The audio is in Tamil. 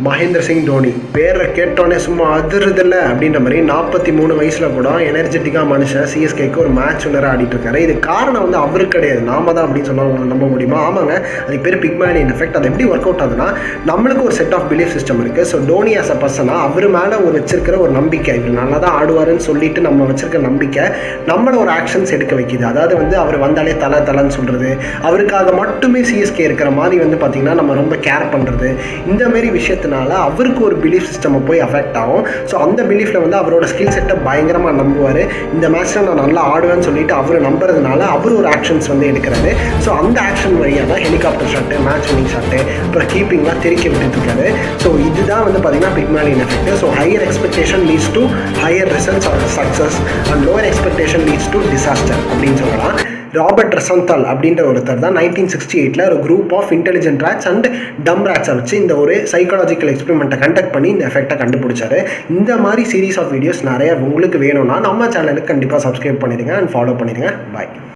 மகேந்திர சிங் தோனி பேரை கேட்டோன்னே சும்மா அதிருதில்ல அப்படின்ற மாதிரி 43 வயசில் கூட எனர்ஜெட்டிக்காக மனுஷன் சிஎஸ்கேக்கு ஒரு மேட்ச் வின்னராக ஆடிட்டு இருக்காரு. இது காரணம் வந்து அவருக்கு கிடையாது, நாம தான் அப்படின்னு சொன்னால் உங்களுக்கு நம்ப முடியுமா? ஆமாங்க, அது பேர் பிக்மேனியன் எஃபெக்ட். அது எப்படி ஒர்க் அவுட் ஆகுதுன்னா, நம்மளுக்கு ஒரு செட் ஆஃப் பிலீஃப் சிஸ்டம் இருக்குது. ஸோ தோனி ஆஸ் அ பர்சனாக அவர் மேலே ஒரு வச்சிருக்கிற ஒரு நம்பிக்கை, இவர் நல்லா தான் ஆடுவாருன்னு சொல்லிட்டு நம்ம வச்சிருக்கிற நம்பிக்கை நம்மளை ஒரு ஆக்ஷன்ஸ் எடுக்க வைக்கிது. அதாவது வந்து அவர் வந்தாலே தலைன்னு சொல்கிறது, அவருக்காக மட்டுமே சிஎஸ்கே இருக்கிற மாதிரி வந்து பார்த்திங்கன்னா நம்ம ரொம்ப கேர் பண்ணுறது, இந்த மாதிரி விஷயத்தினால அவருக்கு ஒரு பிலீஃப் சிஸ்டம் போய் அஃபெக்ட் ஆகும். ஸோ அந்த பிலீஃபில் வந்து அவரோட ஸ்கில் செட்டை பயங்கரமாக நம்புவார். இந்த மேட்ச்சில் நான் நல்லா ஆடுவேன்னு சொல்லிட்டு அவர் நம்புறதுனால அவர் ஒரு ஆக்ஷன்ஸ் வந்து எடுக்கிறாரு. ஸோ அந்த ஆக்ஷன் வழியாக தான் helicopter shot, match winning shot, அப்புறம் கீப்பிங்லாம் தெரிக்க விட்டுட்டு இருக்காரு. ஸோ இதுதான் வந்து பார்த்திங்கன்னா Pygmalion effect. So higher expectation leads to higher results or success and lower expectation leads to disaster அப்படின்னு சொல்லலாம். ராபர்ட் ரசந்தால் அப்படின்ற ஒருத்தர் தான் 1968 ஒரு group of intelligent rats and dumb ரேட்ஸை வச்சு இந்த ஒரு சைக்காலஜிக்கல் எக்ஸ்பெரிமெண்ட்டை கண்டக்ட் பண்ணி இந்த எஃபெக்டை கண்டுபிடிச்சாரு. இந்த மாதிரி சீரீஸ் ஆஃப் வீடியோஸ் நிறைய உங்களுக்கு வேணும்னா நம்ம சேனலுக்கு கண்டிப்பாக சப்ஸ்கிரைப் பண்ணிடுங்க அண்ட் ஃபாலோ பண்ணிடுங்க. பாய்.